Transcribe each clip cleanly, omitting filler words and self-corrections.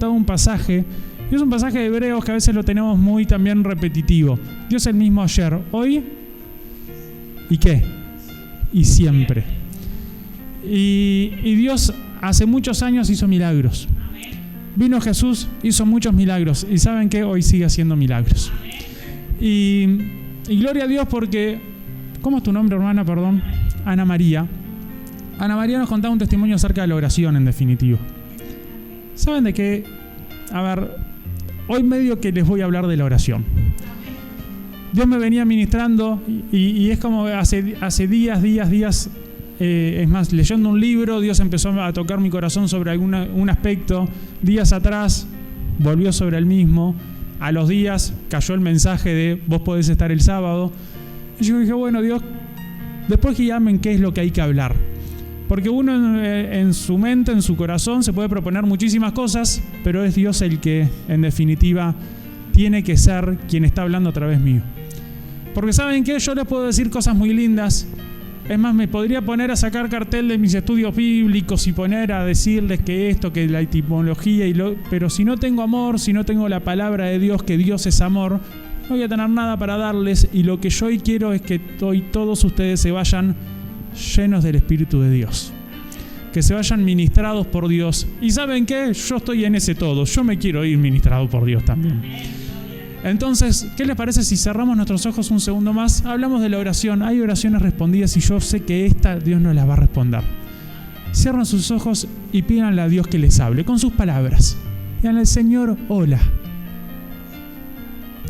anotado un pasaje, y es un pasaje de Hebreos que a veces lo tenemos muy también repetitivo. Dios es el mismo ayer, hoy, ¿y qué? Y siempre. Y Dios hace muchos años hizo milagros. Vino Jesús, hizo muchos milagros, y ¿saben qué? Hoy sigue haciendo milagros. Y gloria a Dios porque, ¿cómo es tu nombre, hermana? Perdón. Ana María. Ana María nos contaba un testimonio acerca de la oración, en definitiva. ¿Saben de qué? A ver, hoy medio que les voy a hablar de la oración. Dios me venía ministrando y es como hace días, es más, leyendo un libro, Dios empezó a tocar mi corazón sobre un aspecto. Días atrás volvió sobre el mismo. A los días cayó el mensaje de vos podés estar el sábado. Y yo dije, bueno, Dios, después que llamen qué es lo que hay que hablar. Porque uno en su mente, en su corazón, se puede proponer muchísimas cosas, pero es Dios el que, en definitiva, tiene que ser quien está hablando a través mío. Porque ¿saben qué? Yo les puedo decir cosas muy lindas. Es más, me podría poner a sacar cartel de mis estudios bíblicos y poner a decirles que esto, que la etimología, pero si no tengo amor, si no tengo la palabra de Dios, que Dios es amor, no voy a tener nada para darles. Y lo que yo hoy quiero es que hoy todos ustedes se vayan llenos del Espíritu de Dios, que se vayan ministrados por Dios. ¿Y saben qué? Yo estoy en ese todo, yo me quiero ir ministrado por Dios también. Entonces, ¿qué les parece si cerramos nuestros ojos un segundo más? Hablamos de la oración. Hay oraciones respondidas y yo sé que esta Dios no las va a responder. Cierran sus ojos y pídanle a Dios que les hable con sus palabras. Díganle al Señor, hola.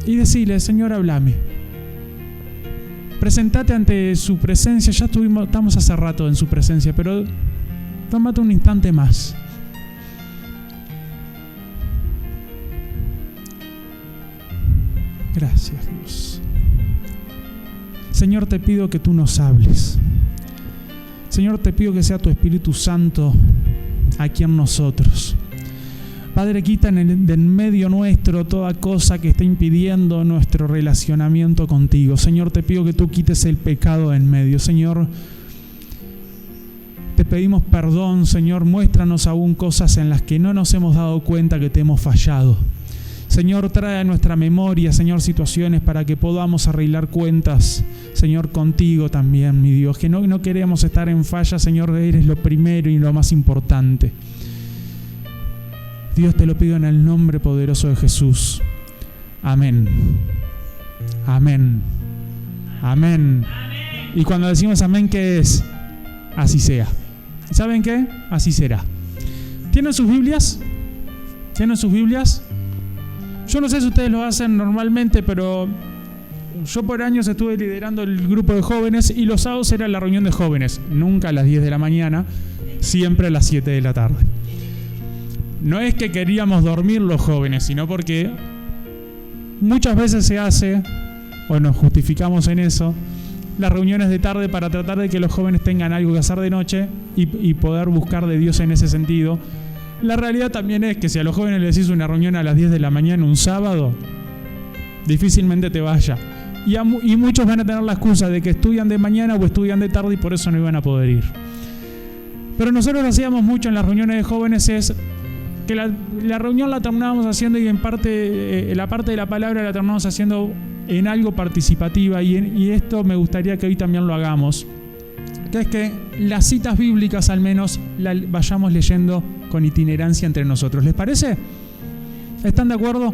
Y decile, Señor, háblame. Presentate ante su presencia. Ya estamos hace rato en su presencia, pero tómate un instante más. Gracias, Dios. Señor, te pido que tú nos hables. Señor, te pido que sea tu Espíritu Santo aquí en nosotros. Padre, quita de en medio nuestro toda cosa que esté impidiendo nuestro relacionamiento contigo. Señor, te pido que tú quites el pecado de en medio. Señor, te pedimos perdón. Señor, muéstranos aún cosas en las que no nos hemos dado cuenta que te hemos fallado. Señor, trae a nuestra memoria, Señor, situaciones para que podamos arreglar cuentas, Señor, contigo también, mi Dios. Que no queremos estar en falla, Señor, eres lo primero y lo más importante. Dios, te lo pido en el nombre poderoso de Jesús. Amén. Amén. Amén. Y cuando decimos amén, ¿qué es? Así sea. ¿Saben qué? Así será. ¿Tienen sus Biblias? ¿Tienen sus Biblias? Yo no sé si ustedes lo hacen normalmente, pero yo por años estuve liderando el grupo de jóvenes y los sábados era la reunión de jóvenes. Nunca a las 10 de la mañana, siempre a las 7 de la tarde. No es que queríamos dormir los jóvenes, sino porque muchas veces se hace, o nos justificamos en eso, las reuniones de tarde para tratar de que los jóvenes tengan algo que hacer de noche y poder buscar de Dios en ese sentido. La realidad también es que si a los jóvenes les hizo una reunión a las 10 de la mañana un sábado, difícilmente te vaya. Y muchos van a tener la excusa de que estudian de mañana o estudian de tarde y por eso no iban a poder ir. Pero nosotros hacíamos mucho en las reuniones de jóvenes es que la reunión la terminábamos haciendo y en parte, la parte de la palabra la terminamos haciendo en algo participativa y esto me gustaría que hoy también lo hagamos. Que es que las citas bíblicas al menos las vayamos leyendo con itinerancia entre nosotros. ¿Les parece? ¿Están de acuerdo?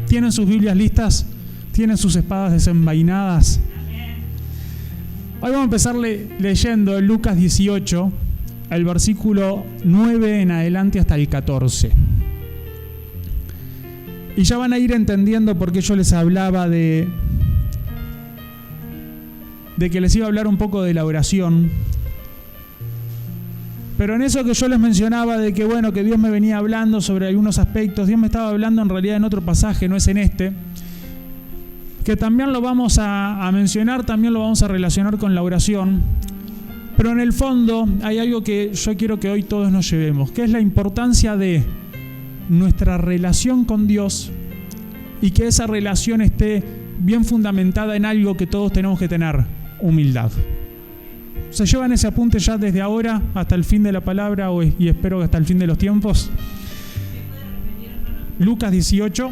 ¿Tienen sus Biblias listas? ¿Tienen sus espadas desenvainadas? Hoy vamos a empezar leyendo en Lucas 18, el versículo 9 en adelante hasta el 14. Y ya van a ir entendiendo por qué yo les hablaba de que les iba a hablar un poco de la oración. Pero en eso que yo les mencionaba de que bueno, que Dios me venía hablando sobre algunos aspectos, Dios me estaba hablando en realidad en otro pasaje, no es en este, que también lo vamos a mencionar, también lo vamos a relacionar con la oración. Pero en el fondo hay algo que yo quiero que hoy todos nos llevemos, que es la importancia de nuestra relación con Dios y que esa relación esté bien fundamentada en algo que todos tenemos que tener: humildad. ¿Se llevan ese apunte ya desde ahora hasta el fin de la palabra y espero que hasta el fin de los tiempos? Lucas 18,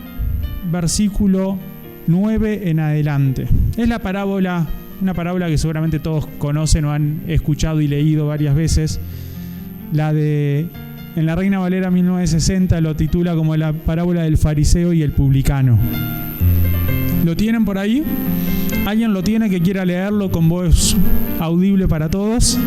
versículo 9 en adelante. Es una parábola que seguramente todos conocen o han escuchado y leído varias veces. En la Reina Valera 1960 lo titula como la parábola del fariseo y el publicano. ¿Lo tienen por ahí? ¿Alguien lo tiene que quiera leerlo con voz audible para todos?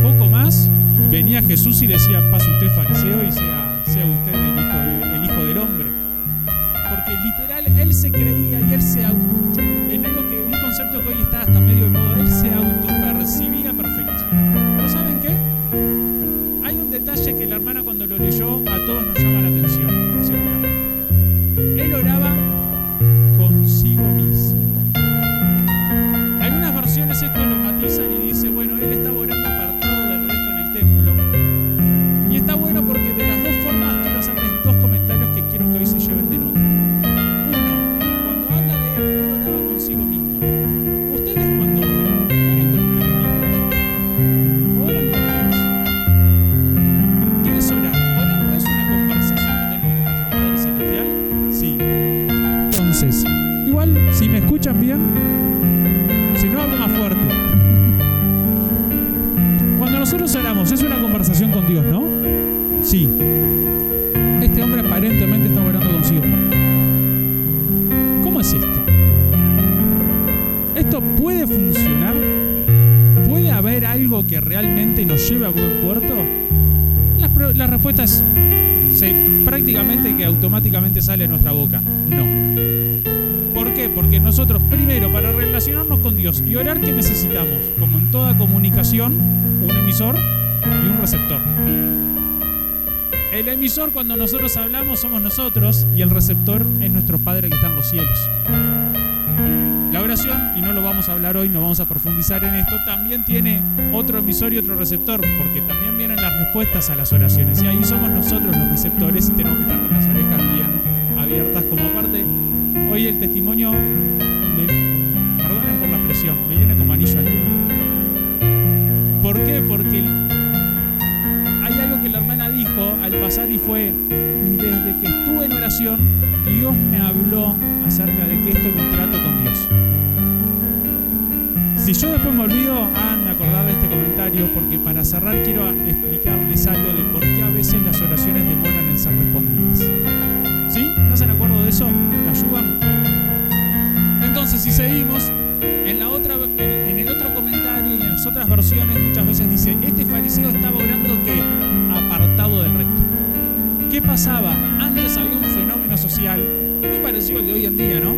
Poco más, venía Jesús y le decía: pase usted fariseo y sea usted el hijo del hombre. Porque literal, él se creía y él en algo que, un concepto que hoy está hasta medio de moda, él se autopercibía perfecto. ¿Pero saben qué? Hay un detalle que la hermana cuando lo leyó a todos nos llama la atención, seguramente. Él oraba consigo mismo. Algunas versiones esto lo matizan y dice, bueno, él estaba orando apartado del resto en el templo. Y está bueno porque de las dos formas quiero hacerles dos comentarios que quiero que hoy se lleven de nota. Uno, cuando habla de él oraba consigo mismo. Ustedes cuando oran con ustedes mismos, oran con Dios. ¿Qué es orar? Orar no es una conversación que tenemos con nuestra Padre Celestial. Sí. Entonces, igual, si me escuchan bien, si no, hablo más fuerte. Cuando nosotros oramos, es una conversación con Dios, ¿no? Sí. Este hombre aparentemente está orando consigo. ¿Cómo es esto? ¿Esto puede funcionar? ¿Puede haber algo que realmente nos lleve a buen puerto? La respuesta es prácticamente que automáticamente sale de nuestra boca. No. ¿Por qué? Porque nosotros, primero, para relacionarnos con Dios y orar, ¿qué necesitamos? Como en toda comunicación, un emisor y un receptor. El emisor, cuando nosotros hablamos, somos nosotros, y el receptor es nuestro Padre que está en los cielos. La oración, y no lo vamos a hablar hoy, no vamos a profundizar en esto, también tiene otro emisor y otro receptor, porque también vienen las respuestas a las oraciones, y ahí somos nosotros los receptores y tenemos que estar con las orejas bien abiertas, como aparte. Hoy el testimonio, perdonen por la expresión, me viene como anillo al dedo. ¿Por qué? Porque hay algo que la hermana dijo al pasar y fue: desde que estuve en oración, Dios me habló acerca de que esto es un trato con Dios. Si yo después me olvido, háganme acordar de este comentario, porque para cerrar quiero explicarles algo de por qué a veces las oraciones demoran en ser respondidas. ¿Sí? ¿No se hacen acuerdo de eso? ¿Me ayudan? Entonces, si seguimos, en el otro comentario y en las otras versiones muchas veces dice, este fariseo estaba orando ¿qué? Apartado del resto. ¿Qué pasaba? Antes había un fenómeno social muy parecido al de hoy en día, ¿no?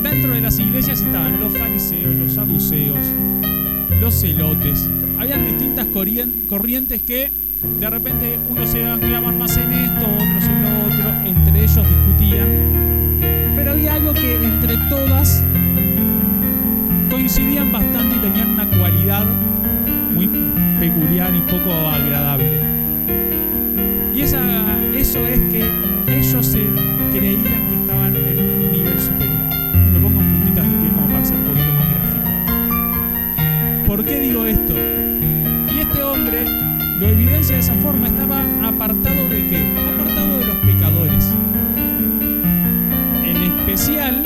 Dentro de las iglesias estaban los fariseos, los saduceos, los celotes. Habían distintas corrientes que de repente unos se anclaban más en esto, otros en lo otro, entre ellos discutían. Pero había algo que entre todas coincidían bastante y tenían una cualidad muy peculiar y poco agradable. Y eso es que ellos se creían que estaban en un nivel superior. Me pongo en puntitas de pie como para ser un poquito más gráfico. ¿Por qué digo esto? Y este hombre lo evidencia de esa forma, estaba apartado ¿de qué? Apartado de los pecadores. En especial,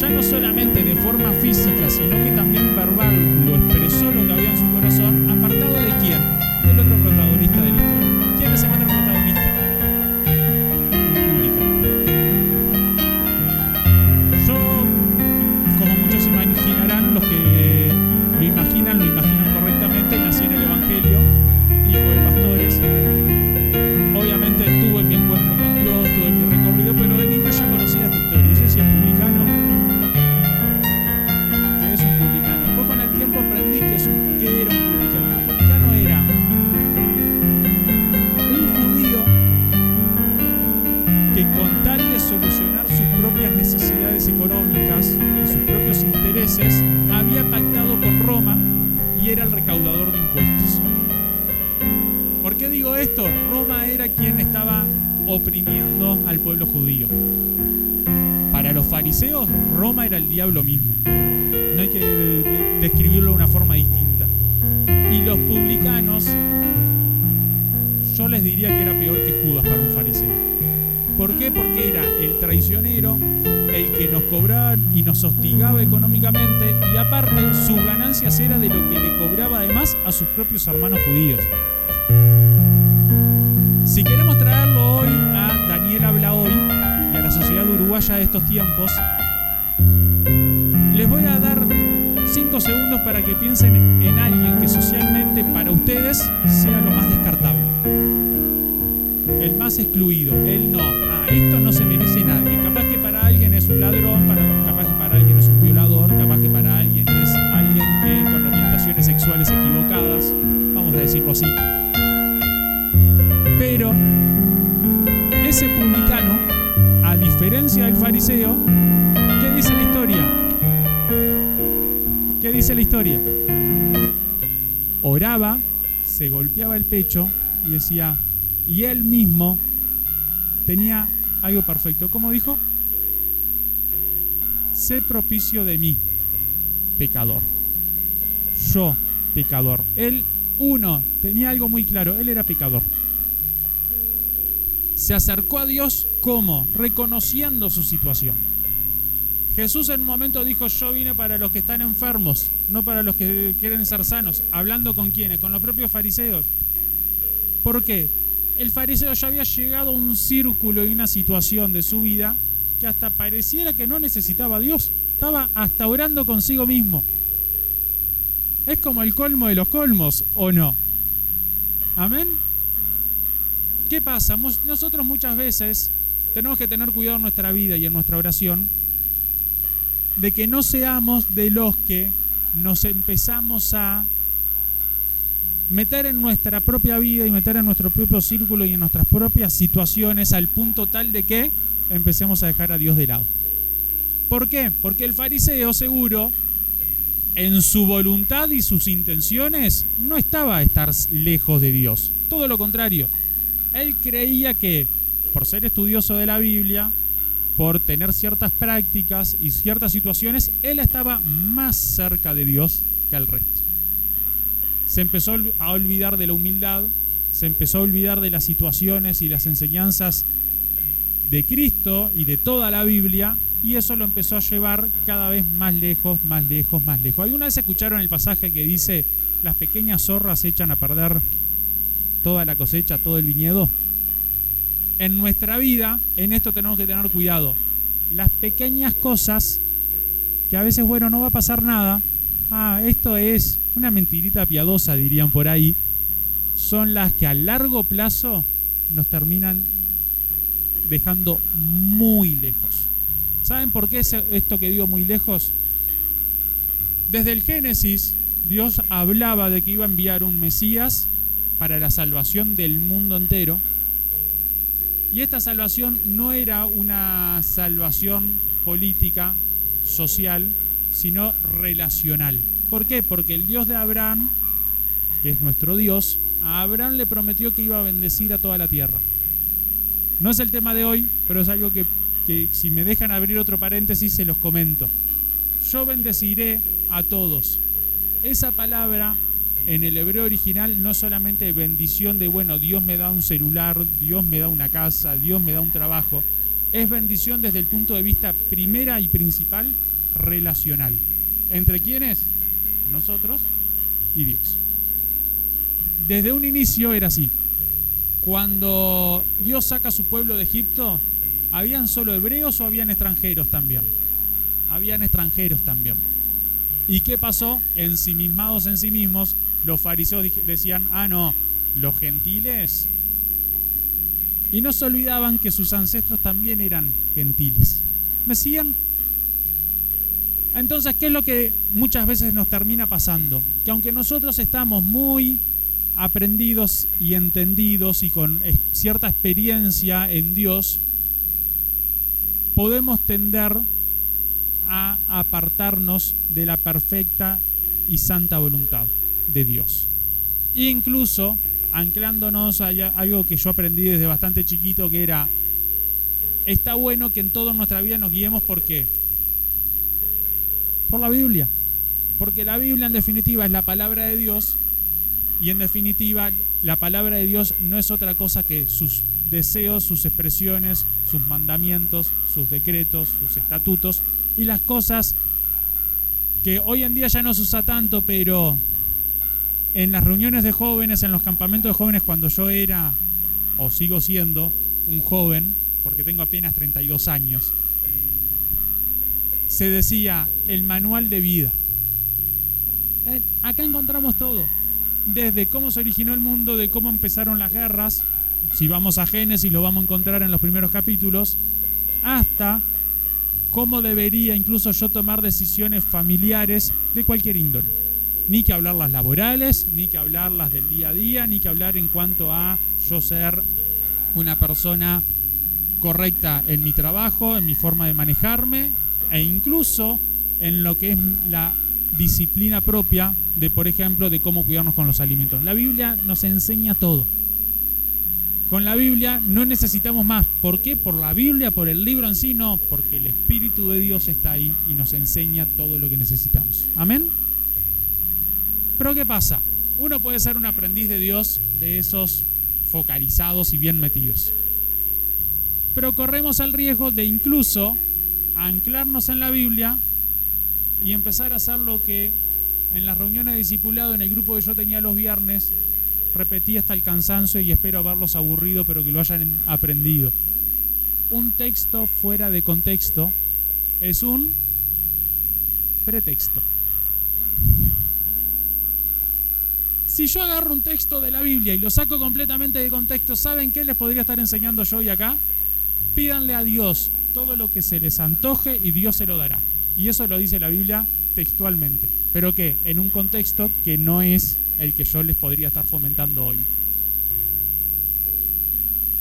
ya no solamente de forma física, sino que también verbal, lo expresó lo que había en su corazón. ¿Apartado de quién? Del otro protagonista de la historia. ¿Quién es el otro protagonista? El publicano. Yo, como muchos imaginarán, los que lo imaginan correctamente, nací en el Evangelio, hijo de pastores. Obviamente tuve mi encuentro con Dios, tuve mi recorrido, pero de niño ya conocía esta historia. Yo decía, publicano, ¿qué es un publicano? Después con el tiempo aprendí que era un publicano. Un publicano era un judío que con tal de solucionar sus propias necesidades económicas y sus propios intereses, había pactado con Roma y era el recaudador de impuestos. ¿Por qué digo esto? Roma era quien estaba oprimiendo al pueblo judío. Para los fariseos, Roma era el diablo mismo. No hay que describirlo de una forma distinta. Y los publicanos, yo les diría que era peor que Judas para un fariseo. ¿Por qué? Porque era el traicionero, el que nos cobraba y nos hostigaba económicamente, y aparte sus ganancias era de lo que le cobraba además a sus propios hermanos judíos. Si queremos traerlo hoy a Daniel Habla Hoy y a la sociedad uruguaya de estos tiempos, les voy a dar 5 segundos para que piensen en alguien que socialmente para ustedes sea lo más descartable, el más excluido, el no. Esto no se merece nadie. Capaz que para alguien es un ladrón, capaz que para alguien es un violador, capaz que para alguien es alguien que con orientaciones sexuales equivocadas, vamos a decirlo así. Pero ese publicano, a diferencia del fariseo, ¿qué dice la historia? ¿Qué dice la historia? Oraba, se golpeaba el pecho y decía, y él mismo tenía algo perfecto. ¿Cómo dijo? Sé propicio de mí, pecador. Yo, pecador. Él, tenía algo muy claro. Él era pecador. Se acercó a Dios, ¿cómo? Reconociendo su situación. Jesús en un momento dijo, yo vine para los que están enfermos, no para los que quieren ser sanos. ¿Hablando con quiénes? Con los propios fariseos. ¿Por qué? El fariseo ya había llegado a un círculo y una situación de su vida que hasta pareciera que no necesitaba a Dios. Estaba hasta orando consigo mismo. Es como el colmo de los colmos, ¿o no? ¿Amén? ¿Qué pasa? Nosotros muchas veces tenemos que tener cuidado en nuestra vida y en nuestra oración de que no seamos de los que nos empezamos a meter en nuestra propia vida y meter en nuestro propio círculo y en nuestras propias situaciones al punto tal de que empecemos a dejar a Dios de lado. ¿Por qué? Porque el fariseo seguro en su voluntad y sus intenciones no estaba a estar lejos de Dios. Todo lo contrario. Él creía que por ser estudioso de la Biblia, por tener ciertas prácticas y ciertas situaciones, él estaba más cerca de Dios que al resto. Se empezó a olvidar de la humildad, se empezó a olvidar de las situaciones y las enseñanzas de Cristo y de toda la Biblia, y eso lo empezó a llevar cada vez más lejos, más lejos, más lejos. ¿Alguna vez escucharon el pasaje que dice, las pequeñas zorras echan a perder toda la cosecha, todo el viñedo? En nuestra vida, en esto tenemos que tener cuidado. Las pequeñas cosas que a veces, bueno, no va a pasar nada, esto es una mentirita piadosa, dirían por ahí, son las que a largo plazo nos terminan dejando muy lejos. ¿Saben por qué esto que digo muy lejos? Desde el Génesis, Dios hablaba de que iba a enviar un Mesías para la salvación del mundo entero. Y esta salvación no era una salvación política, social, sino relacional. ¿Por qué? Porque el Dios de Abraham, que es nuestro Dios, a Abraham le prometió que iba a bendecir a toda la tierra. No es el tema de hoy, pero es algo que si me dejan abrir otro paréntesis se los comento. Yo bendeciré a todos. Esa palabra en el hebreo original no solamente bendición de, bueno, Dios me da un celular, Dios me da una casa, Dios me da un trabajo. Es bendición desde el punto de vista primera y principal relacional. ¿Entre quiénes? Nosotros y Dios. Desde un inicio era así. Cuando Dios saca a su pueblo de Egipto, ¿habían solo hebreos o habían extranjeros también? Habían extranjeros también. ¿Y qué pasó? Ensimismados en sí mismos, los fariseos decían, no, los gentiles. Y no se olvidaban que sus ancestros también eran gentiles. ¿Me siguen? Entonces, ¿qué es lo que muchas veces nos termina pasando? Que aunque nosotros estamos muy aprendidos y entendidos y con cierta experiencia en Dios, podemos tender a apartarnos de la perfecta y santa voluntad de Dios. Incluso anclándonos a algo que yo aprendí desde bastante chiquito, que era, está bueno que en toda nuestra vida nos guiemos, ¿por qué? Por la Biblia. Porque la Biblia en definitiva es la palabra de Dios, y en definitiva la palabra de Dios no es otra cosa que sus deseos, sus expresiones, sus mandamientos, sus decretos, sus estatutos y las cosas que hoy en día ya no se usa tanto, pero en las reuniones de jóvenes, en los campamentos de jóvenes, cuando yo era o sigo siendo un joven, porque tengo apenas 32 años, se decía el manual de vida. Acá encontramos todo, desde cómo se originó el mundo, de cómo empezaron las guerras, si vamos a Génesis lo vamos a encontrar en los primeros capítulos, hasta cómo debería incluso yo tomar decisiones familiares de cualquier índole. Ni que hablar las laborales, ni que hablar las del día a día, ni que hablar en cuanto a yo ser una persona correcta en mi trabajo, en mi forma de manejarme, e incluso en lo que es la disciplina propia de, por ejemplo, de cómo cuidarnos con los alimentos. La Biblia nos enseña todo. Con la Biblia no necesitamos más. ¿Por qué? Por la Biblia, por el libro en sí, no, porque el Espíritu de Dios está ahí y nos enseña todo lo que necesitamos. ¿Amén? Pero ¿qué pasa? Uno puede ser un aprendiz de Dios, de esos focalizados y bien metidos. Pero corremos el riesgo de incluso anclarnos en la Biblia y empezar a hacer lo que en las reuniones de discipulado, en el grupo que yo tenía los viernes, repetí hasta el cansancio y espero haberlos aburrido, pero que lo hayan aprendido. Un texto fuera de contexto es un pretexto. Si yo agarro un texto de la Biblia y lo saco completamente de contexto, ¿saben qué les podría estar enseñando yo hoy acá? Pídanle a Dios todo lo que se les antoje y Dios se lo dará. Y eso lo dice la Biblia textualmente. ¿Pero qué? En un contexto que no es el que yo les podría estar fomentando hoy.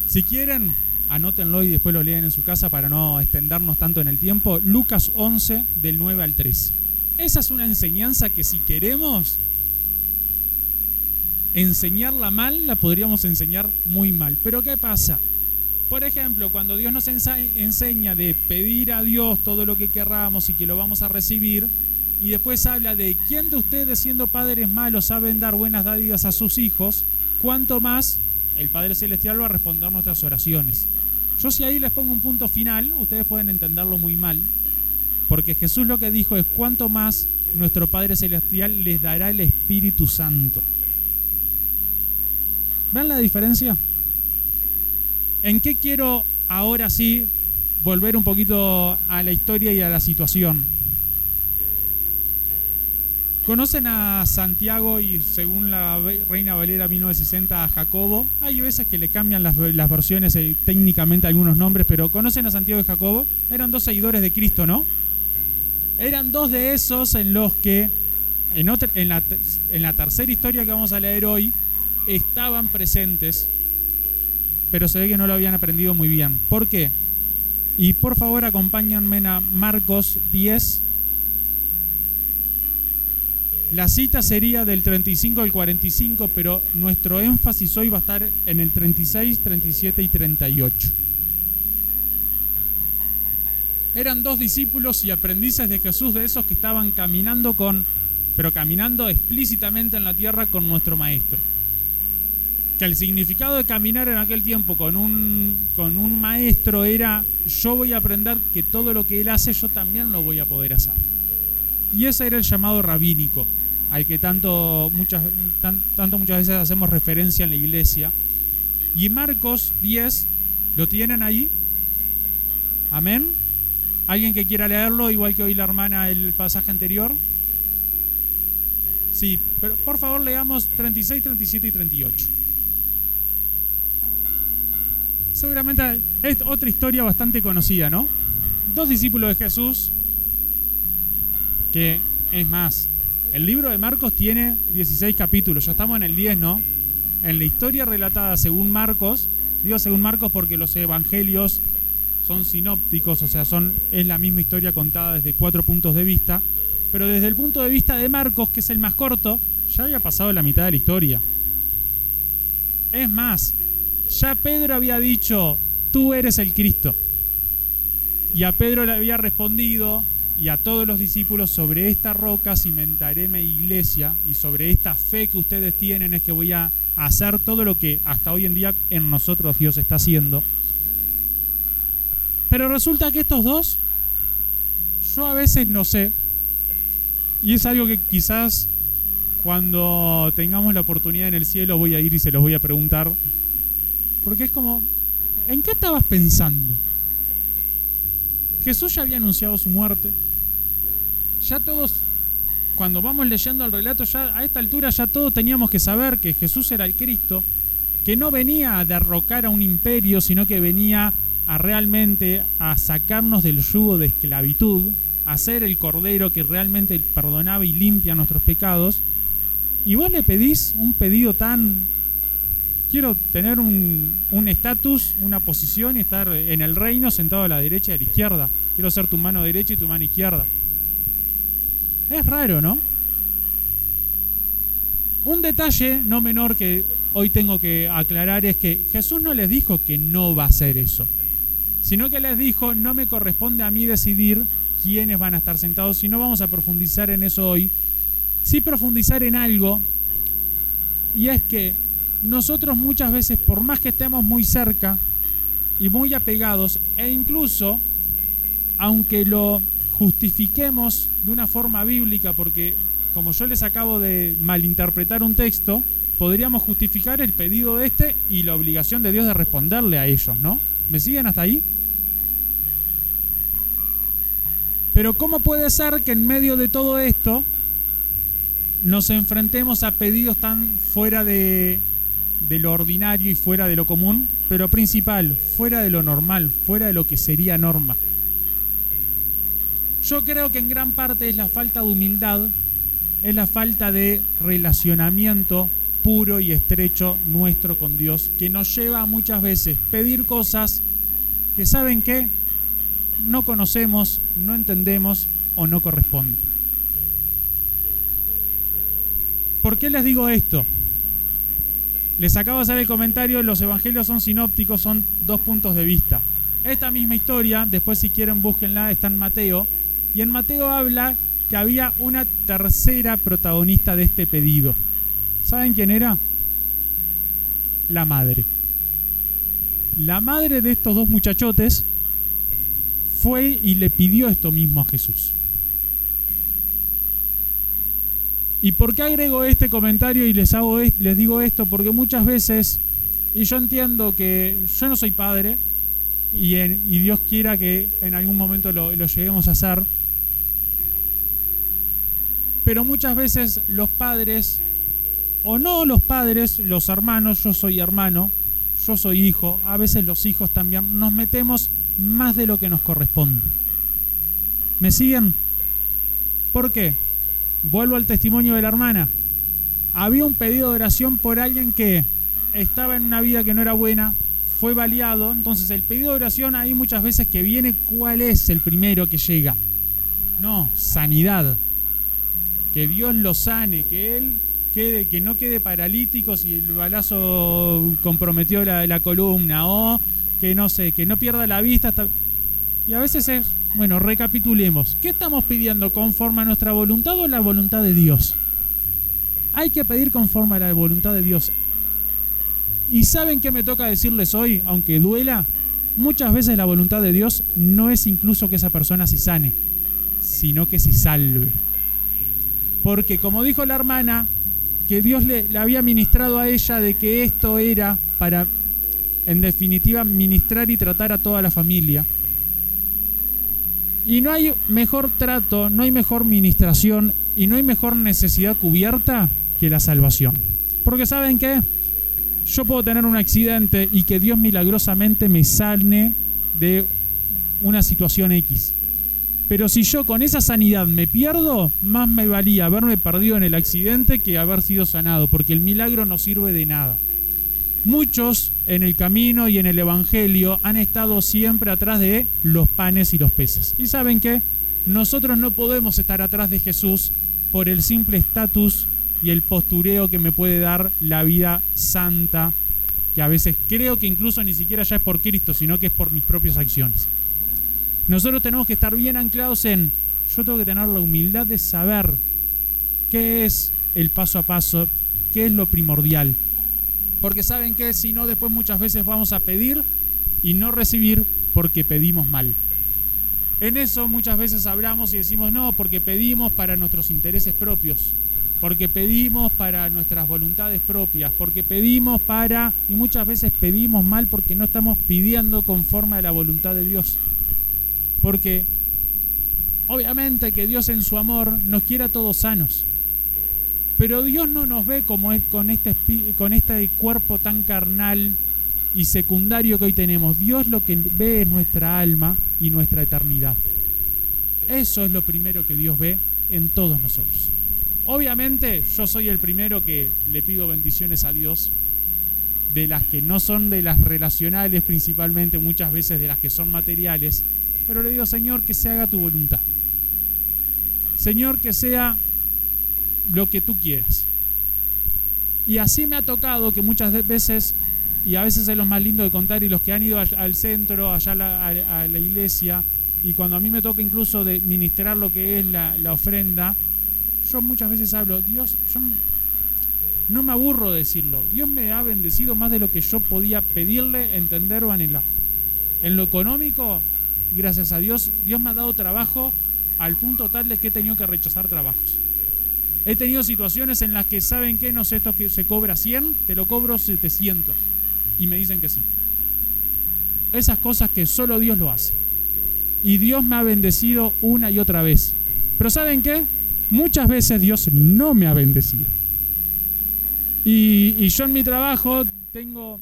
Si quieren, anótenlo y después lo leen en su casa para no extendernos tanto en el tiempo. Lucas 11, del 9 al 13. Esa es una enseñanza que si queremos enseñarla mal, la podríamos enseñar muy mal. Pero ¿qué pasa? Por ejemplo, cuando Dios nos enseña de pedir a Dios todo lo que querramos y que lo vamos a recibir, y después habla de quién de ustedes siendo padres malos saben dar buenas dádivas a sus hijos, cuánto más el Padre Celestial va a responder nuestras oraciones. Yo si ahí les pongo un punto final, ustedes pueden entenderlo muy mal, porque Jesús lo que dijo es cuánto más nuestro Padre Celestial les dará el Espíritu Santo. ¿Ven la diferencia? ¿En qué quiero ahora sí volver un poquito a la historia y a la situación? ¿Conocen a Santiago y según la Reina Valera 1960 a Jacobo? Hay veces que le cambian las versiones, técnicamente algunos nombres, pero ¿conocen a Santiago y Jacobo? Eran dos seguidores de Cristo, ¿no? Eran dos de esos en los que en la tercera historia que vamos a leer hoy estaban presentes, pero se ve que no lo habían aprendido muy bien. ¿Por qué? Y por favor acompáñenme a Marcos 10. La cita sería del 35 al 45, pero nuestro énfasis hoy va a estar en el 36, 37 y 38. Eran dos discípulos y aprendices de Jesús, de esos que estaban caminando pero caminando explícitamente en la tierra con nuestro Maestro. Que el significado de caminar en aquel tiempo con un maestro era: yo voy a aprender que todo lo que él hace yo también lo voy a poder hacer. Y ese era el llamado rabínico al que tanto muchas veces hacemos referencia en la iglesia. Y Marcos 10, ¿lo tienen ahí? Amén. ¿Alguien que quiera leerlo, igual que hoy la hermana, el pasaje anterior? Sí, pero por favor leamos 36, 37 y 38. Seguramente es otra historia bastante conocida, ¿no? Dos discípulos de Jesús, que es más, el libro de Marcos tiene 16 capítulos, ya estamos en el 10, ¿no? En la historia relatada según Marcos, digo según Marcos porque los evangelios son sinópticos, o sea, es la misma historia contada desde 4 puntos de vista, pero desde el punto de vista de Marcos, que es el más corto, ya había pasado la mitad de la historia. Es más, ya Pedro había dicho: tú eres el Cristo. Y a Pedro le había respondido, y a todos los discípulos: sobre esta roca cimentaré mi iglesia, y sobre esta fe que ustedes tienen es que voy a hacer todo lo que hasta hoy en día en nosotros Dios está haciendo. Pero resulta que estos dos, yo a veces no sé, y es algo que quizás cuando tengamos la oportunidad en el cielo voy a ir y se los voy a preguntar, porque es como: ¿en qué estabas pensando? Jesús ya había anunciado su muerte. Ya todos, cuando vamos leyendo el relato, ya a esta altura ya todos teníamos que saber que Jesús era el Cristo, que no venía a derrocar a un imperio, sino que venía a realmente a sacarnos del yugo de esclavitud, a ser el Cordero que realmente perdonaba y limpia nuestros pecados. Y vos le pedís un pedido tan: quiero tener un estatus, una posición y estar en el reino sentado a la derecha y a la izquierda. Quiero ser tu mano derecha y tu mano izquierda. Es raro, ¿no? Un detalle no menor que hoy tengo que aclarar es que Jesús no les dijo que no va a hacer eso, sino que les dijo: no me corresponde a mí decidir quiénes van a estar sentados, y no vamos a profundizar en eso hoy. Sí profundizar en algo, y es que nosotros muchas veces, por más que estemos muy cerca y muy apegados, e incluso aunque lo justifiquemos de una forma bíblica, porque como yo les acabo de malinterpretar un texto, podríamos justificar el pedido de y la obligación de Dios de responderle a ellos, ¿no? ¿Me siguen hasta ahí? Pero ¿cómo puede ser que en medio de todo esto nos enfrentemos a pedidos tan fuera de lo ordinario y fuera de lo común, pero principal, fuera de lo normal, fuera de lo que sería norma? Yo creo que en gran parte es la falta de humildad, es la falta de relacionamiento puro y estrecho nuestro con Dios, que nos lleva a muchas veces pedir cosas que, ¿saben qué?, no conocemos, no entendemos o no corresponden. ¿Por qué les digo esto? Les acabo de hacer el comentario: los evangelios son sinópticos, son 2 puntos de vista. Esta misma historia, después si quieren búsquenla, está en Mateo, y en Mateo habla que había una tercera protagonista de este pedido. ¿Saben quién era? La madre. La madre de estos 2 muchachotes fue y le pidió esto mismo a Jesús. ¿Y por qué agrego este comentario y les digo esto? Porque muchas veces, y yo entiendo que yo no soy padre, y Dios quiera que en algún momento lo lleguemos a hacer, Pero muchas veces los padres, o no los padres, los hermanos, yo soy hermano, yo soy hijo, a veces los hijos también, nos metemos más de lo que nos corresponde. ¿Me siguen? ¿Por qué? Vuelvo al testimonio de la hermana. Había un pedido de oración por alguien que estaba en una vida que no era buena, fue baleado. Entonces el pedido de oración ahí muchas veces que viene, ¿cuál es el primero que llega? No, sanidad. Que Dios lo sane, que él que no quede paralítico si el balazo comprometió la columna, o que no sé, que no pierda la vista. Y a veces es, bueno, recapitulemos. ¿Qué estamos pidiendo? ¿Conforme a nuestra voluntad o la voluntad de Dios? Hay que pedir conforme a la voluntad de Dios. ¿Y saben qué me toca decirles hoy? Aunque duela, muchas veces la voluntad de Dios no es incluso que esa persona se sane, sino que se salve. Porque como dijo la hermana, que Dios le había ministrado a ella de que esto era para, en definitiva, ministrar y tratar a toda la familia. Y no hay mejor trato, no hay mejor ministración y no hay mejor necesidad cubierta que la salvación. Porque ¿saben qué? Yo puedo tener un accidente y que Dios milagrosamente me sane de una situación X. Pero si yo con esa sanidad me pierdo, más me valía haberme perdido en el accidente que haber sido sanado, porque el milagro no sirve de nada. Muchos en el camino y en el evangelio han estado siempre atrás de los panes y los peces. ¿Y saben qué? Nosotros no podemos estar atrás de Jesús por el simple estatus y el postureo que me puede dar la vida santa, que a veces creo que incluso ni siquiera ya es por Cristo, sino que es por mis propias acciones. Nosotros tenemos que estar bien anclados en, yo tengo que tener la humildad de saber qué es el paso a paso, qué es lo primordial. Porque saben que si no, después muchas veces vamos a pedir y no recibir porque pedimos mal. En eso muchas veces hablamos y decimos no, porque pedimos para nuestros intereses propios, porque pedimos para nuestras voluntades propias, porque pedimos para... Y muchas veces pedimos mal porque no estamos pidiendo conforme a la voluntad de Dios. Porque obviamente que Dios en su amor nos quiere a todos sanos, pero Dios no nos ve como es con este cuerpo tan carnal y secundario que hoy tenemos. Dios lo que ve es nuestra alma y nuestra eternidad. Eso es lo primero que Dios ve en todos nosotros. Obviamente yo soy el primero que le pido bendiciones a Dios, de las que no son de las relacionales principalmente, muchas veces de las que son materiales. Pero le digo, Señor, que se haga tu voluntad. Señor, que sea lo que tú quieras. Y así me ha tocado que muchas veces, y a veces es lo más lindo de contar, y los que han ido al centro, allá a la iglesia, y cuando a mí me toca incluso de ministrar lo que es la ofrenda, yo muchas veces hablo, Dios, yo no me aburro de decirlo, Dios me ha bendecido más de lo que yo podía pedirle, entender o anhelar. En lo económico, gracias a Dios, Dios me ha dado trabajo al punto tal de que he tenido que rechazar trabajos. He tenido situaciones en las que, ¿saben qué? No sé, esto que se cobra 100, te lo cobro 700. Y me dicen que sí. Esas cosas que solo Dios lo hace. Y Dios me ha bendecido una y otra vez. Pero ¿saben qué? Muchas veces Dios no me ha bendecido. Y yo en mi trabajo tengo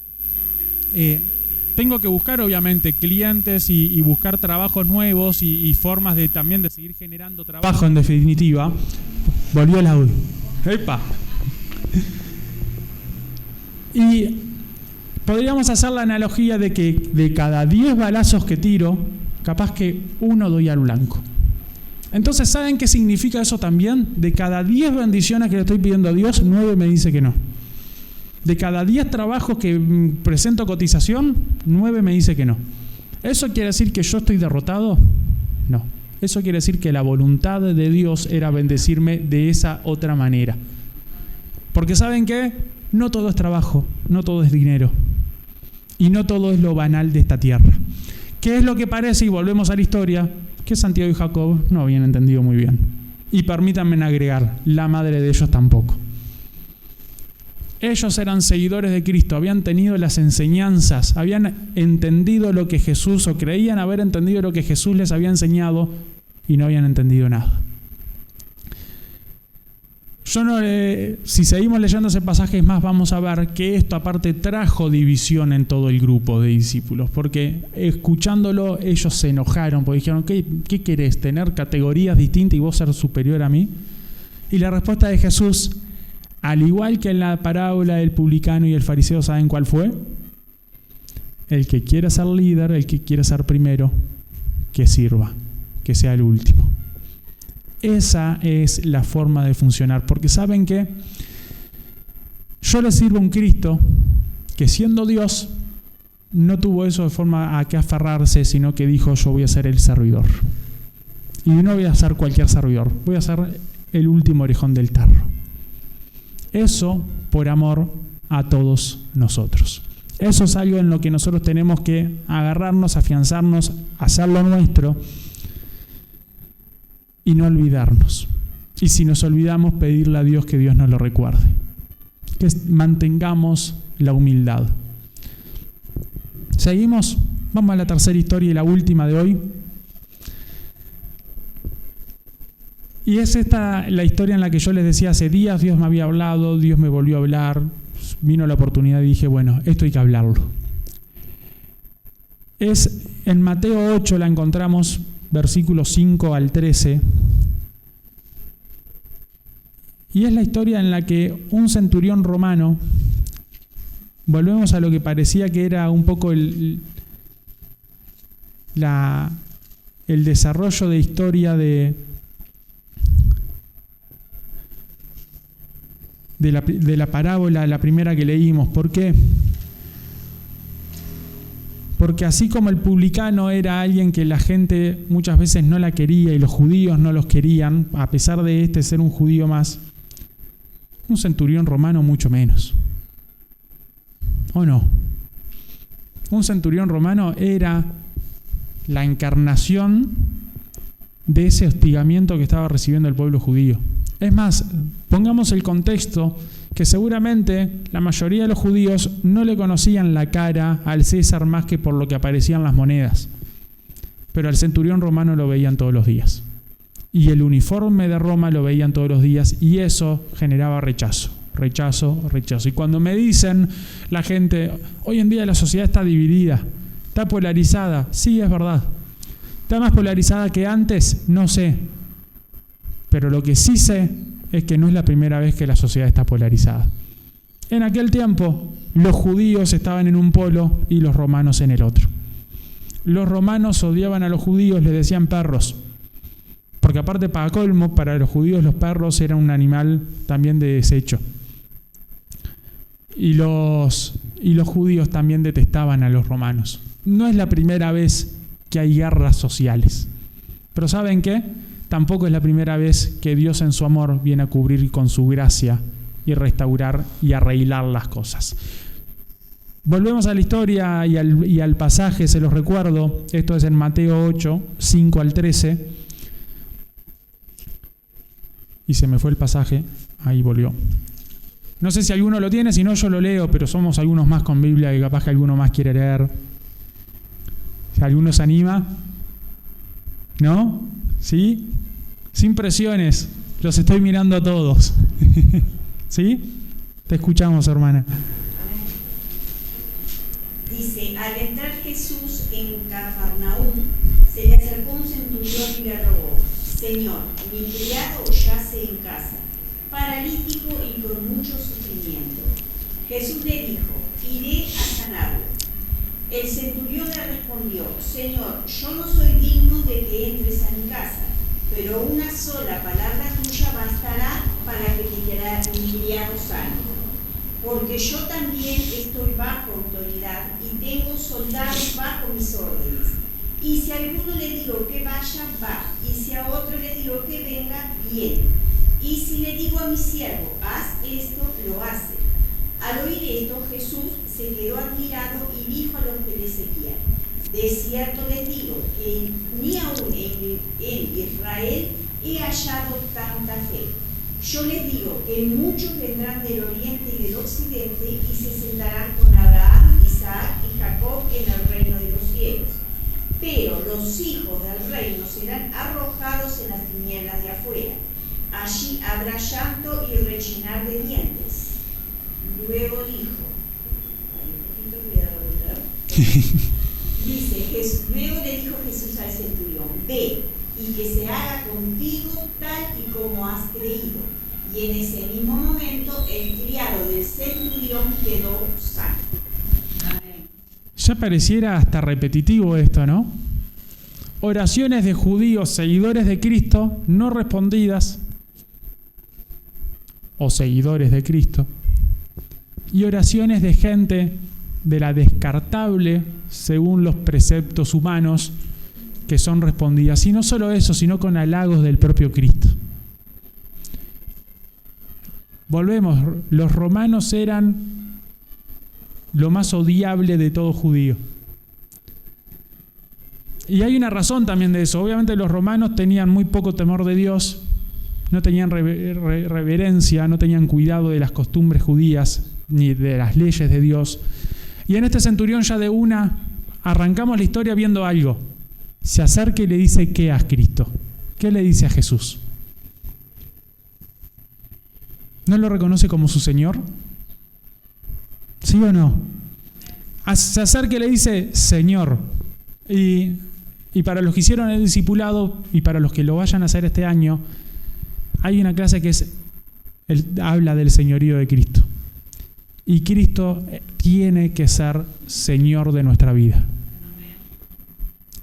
que buscar obviamente clientes y buscar trabajos nuevos y formas de también de seguir generando trabajo. En definitiva, volvió el audio. ¡Epa! Y podríamos hacer la analogía de que de cada 10 balazos que tiro, capaz que uno doy al blanco. Entonces, ¿saben qué significa eso también? De cada 10 bendiciones que le estoy pidiendo a Dios, 9 me dice que no. De cada 10 trabajos que presento cotización, 9 me dice que no. ¿Eso quiere decir que yo estoy derrotado? No. Eso quiere decir que la voluntad de Dios era bendecirme de esa otra manera. Porque ¿saben qué? No todo es trabajo, no todo es dinero. Y no todo es lo banal de esta tierra. ¿Qué es lo que parece? Y volvemos a la historia, que Santiago y Jacob no habían entendido muy bien. Y permítanme agregar, la madre de ellos tampoco. Ellos eran seguidores de Cristo, habían tenido las enseñanzas, habían entendido lo que Jesús, o creían haber entendido lo que Jesús les había enseñado, y no habían entendido nada. Si seguimos leyendo ese pasaje más, vamos a ver que esto aparte trajo división en todo el grupo de discípulos, porque escuchándolo ellos se enojaron, porque dijeron, ¿qué querés? ¿Tener categorías distintas y vos ser superior a mí? Y la respuesta de Jesús, al igual que en la parábola del publicano y el fariseo, ¿saben cuál fue? El que quiere ser líder, el que quiere ser primero, que sirva, que sea el último. Esa es la forma de funcionar, porque ¿saben qué? Yo le sirvo a un Cristo que siendo Dios no tuvo eso de forma a que aferrarse, sino que dijo, yo voy a ser el servidor. Y no voy a ser cualquier servidor, voy a ser el último orejón del tarro. Eso por amor a todos nosotros. Eso es algo en lo que nosotros tenemos que agarrarnos, afianzarnos, hacerlo nuestro y no olvidarnos. Y si nos olvidamos, pedirle a Dios que Dios nos lo recuerde. Que mantengamos la humildad. Seguimos, vamos a la tercera historia y la última de hoy. Y es esta la historia en la que yo les decía hace días, Dios me había hablado, Dios me volvió a hablar, vino la oportunidad y dije, bueno, esto hay que hablarlo. Es en Mateo 8, la encontramos, versículos 5 al 13. Y es la historia en la que un centurión romano, volvemos a lo que parecía que era un poco el desarrollo de historia de la parábola, la primera que leímos. ¿Por qué? Porque así como el publicano era alguien que la gente muchas veces no la quería y los judíos no los querían, a pesar de ser un judío más, un centurión romano mucho menos. ¿O no? Un centurión romano era la encarnación de ese hostigamiento que estaba recibiendo el pueblo judío. Es más, pongamos el contexto que seguramente la mayoría de los judíos no le conocían la cara al César más que por lo que aparecían las monedas. Pero al centurión romano lo veían todos los días. Y el uniforme de Roma lo veían todos los días y eso generaba rechazo. Y cuando me dicen la gente, hoy en día la sociedad está dividida, está polarizada, sí, es verdad. ¿Está más polarizada que antes? No sé. Pero lo que sí sé es que no es la primera vez que la sociedad está polarizada. En aquel tiempo, los judíos estaban en un polo y los romanos en el otro. Los romanos odiaban a los judíos, les decían perros. Porque aparte, para colmo, para los judíos los perros eran un animal también de desecho. Y los judíos también detestaban a los romanos. No es la primera vez que hay guerras sociales. Pero ¿saben qué? Tampoco es la primera vez que Dios en su amor viene a cubrir con su gracia y restaurar y arreglar las cosas. Volvemos a la historia y al pasaje, se los recuerdo. Esto es en Mateo 8, 5 al 13. Y se me fue el pasaje, ahí volvió. No sé si alguno lo tiene, si no yo lo leo, pero somos algunos más con Biblia y capaz que alguno más quiere leer. Si alguno se anima, ¿no? ¿Sí? Sin presiones, los estoy mirando a todos. ¿Sí? Te escuchamos, hermana. Dice, al entrar Jesús en Cafarnaúm, se le acercó un centurión y le rogó, Señor, mi criado yace en casa, paralítico y con mucho sufrimiento. Jesús le dijo, iré a sanarlo. El centurión le respondió, Señor, yo no soy digno de que entres a mi casa, pero una sola palabra tuya bastará para que mi criado sane. Porque yo también estoy bajo autoridad y tengo soldados bajo mis órdenes. Y si a alguno le digo que vaya, va. Y si a otro le digo que venga, viene. Y si le digo a mi siervo, haz esto, lo hace. Al oír esto, Jesús se quedó admirado y dijo a los que le seguían, de cierto les digo que ni aun en Israel he hallado tanta fe. Yo les digo que muchos vendrán del oriente y del occidente y se sentarán con Abraham, Isaac y Jacob en el reino de los cielos. Pero los hijos del reino serán arrojados en las tinieblas de afuera. allí habrá llanto y rechinar de dientes. Luego dijo, luego le dijo Jesús al centurión, ve y que se haga contigo tal y como has creído. Y en ese mismo momento el criado del centurión quedó sano. Amén. Ya pareciera hasta repetitivo esto, ¿no? Oraciones de judíos, seguidores de Cristo, no respondidas, o seguidores de Cristo, y oraciones de gente de la descartable, según los preceptos humanos, que son respondidas. Y no solo eso, sino con halagos del propio Cristo. Volvemos, los romanos eran lo más odiable de todo judío. Y hay una razón también de eso. Obviamente los romanos tenían muy poco temor de Dios, no tenían reverencia, no tenían cuidado de las costumbres judías, ni de las leyes de Dios. Y en este centurión ya de una arrancamos la historia viendo algo. Se acerca y le dice ¿qué a Cristo? ¿Qué le dice a Jesús? ¿No lo reconoce como su Señor? ¿Sí o no? Se acerca y le dice Señor. Y para los que hicieron el discipulado y para los que lo vayan a hacer este año, hay una clase que habla del señorío de Cristo. Y Cristo tiene que ser Señor de nuestra vida.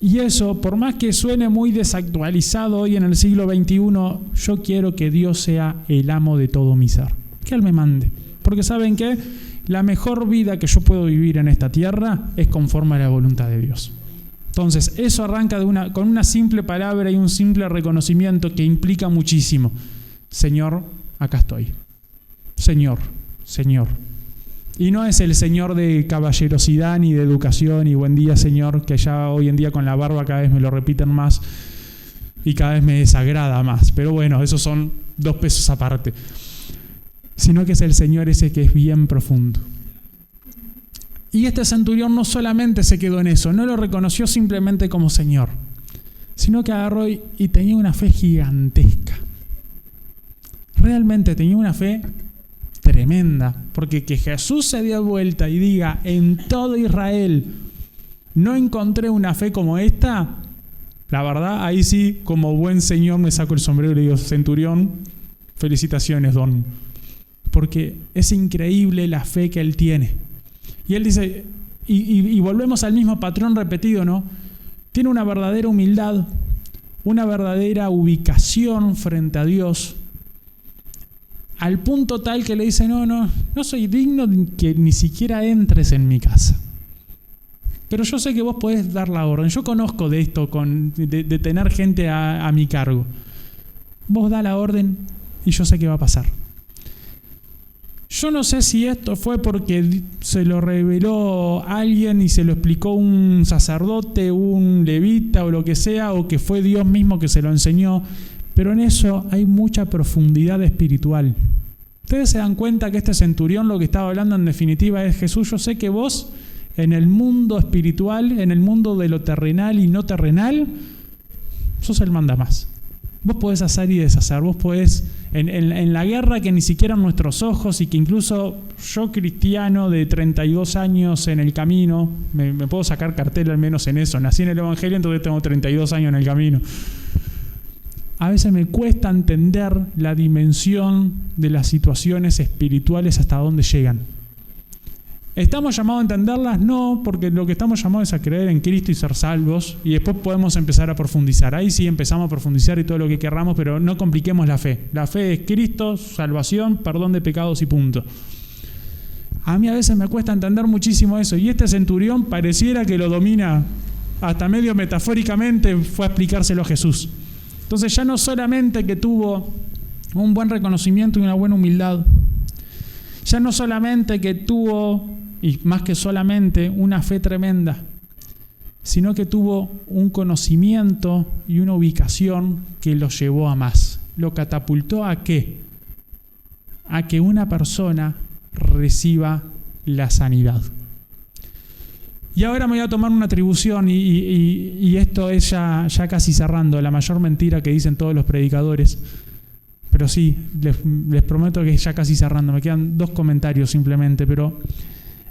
Y eso, por más que suene muy desactualizado hoy en el siglo XXI, yo quiero que Dios sea el amo de todo mi ser. Que Él me mande. Porque ¿saben qué? La mejor vida que yo puedo vivir en esta tierra es conforme a la voluntad de Dios. Entonces, eso arranca con una simple palabra y un simple reconocimiento que implica muchísimo. Señor, acá estoy. Señor, Señor. Y no es el Señor de caballerosidad ni de educación y buen día, Señor, que ya hoy en día con la barba cada vez me lo repiten más y cada vez me desagrada más. Pero bueno, esos son 2 pesos aparte. Sino que es el Señor ese que es bien profundo. Y este centurión no solamente se quedó en eso, no lo reconoció simplemente como Señor, sino que agarró y tenía una fe gigantesca. Realmente tenía una fe tremenda, porque que Jesús se dio vuelta y diga, en todo Israel no encontré una fe como esta, la verdad, ahí sí, como buen señor me saco el sombrero y le digo, centurión, felicitaciones, don, porque es increíble la fe que él tiene. Y él dice, y volvemos al mismo patrón repetido, ¿no? Tiene una verdadera humildad, una verdadera ubicación frente a Dios, al punto tal que le dice, no soy digno de que ni siquiera entres en mi casa. Pero yo sé que vos podés dar la orden. Yo conozco de esto, de tener gente a mi cargo. Vos da la orden y yo sé qué va a pasar. Yo no sé si esto fue porque se lo reveló alguien y se lo explicó un sacerdote, un levita o lo que sea, o que fue Dios mismo que se lo enseñó. Pero en eso hay mucha profundidad espiritual. Ustedes se dan cuenta que este centurión lo que estaba hablando en definitiva es Jesús, yo sé que vos en el mundo espiritual, en el mundo de lo terrenal y no terrenal, sos el mandamás. Vos podés hacer y deshacer, vos podés, en la guerra que ni siquiera en nuestros ojos y que incluso yo cristiano de 32 años en el camino, me puedo sacar cartel al menos en eso, nací en el Evangelio, entonces tengo 32 años en el camino. A veces me cuesta entender la dimensión de las situaciones espirituales hasta dónde llegan. ¿Estamos llamados a entenderlas? No, porque lo que estamos llamados es a creer en Cristo y ser salvos, y después podemos empezar a profundizar. Ahí sí empezamos a profundizar y todo lo que querramos, pero no compliquemos la fe. La fe es Cristo, salvación, perdón de pecados y punto. A mí a veces me cuesta entender muchísimo eso, y este centurión pareciera que lo domina hasta medio metafóricamente, fue a explicárselo a Jesús. Entonces ya no solamente que tuvo un buen reconocimiento y una buena humildad, ya no solamente que tuvo, y más que solamente, una fe tremenda, sino que tuvo un conocimiento y una ubicación que lo llevó a más. Lo catapultó ¿a qué? A que una persona reciba la sanidad. Y ahora me voy a tomar una atribución y esto es ya casi cerrando, la mayor mentira que dicen todos los predicadores. pero sí, les prometo que ya casi cerrando, me quedan 2 comentarios simplemente, pero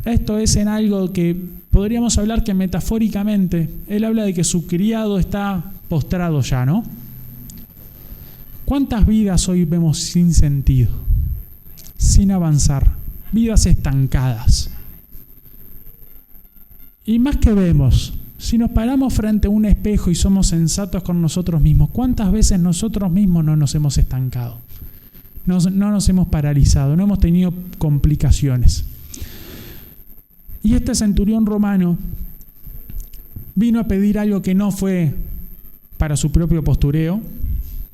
esto es en algo que podríamos hablar que metafóricamente, él habla de que su criado está postrado ya, ¿no? ¿Cuántas vidas hoy vemos sin sentido, sin avanzar, vidas estancadas? Y más que vemos, si nos paramos frente a un espejo y somos sensatos con nosotros mismos, ¿cuántas veces nosotros mismos no nos hemos estancado? No nos hemos paralizado, no hemos tenido complicaciones. Y este centurión romano vino a pedir algo que no fue para su propio postureo,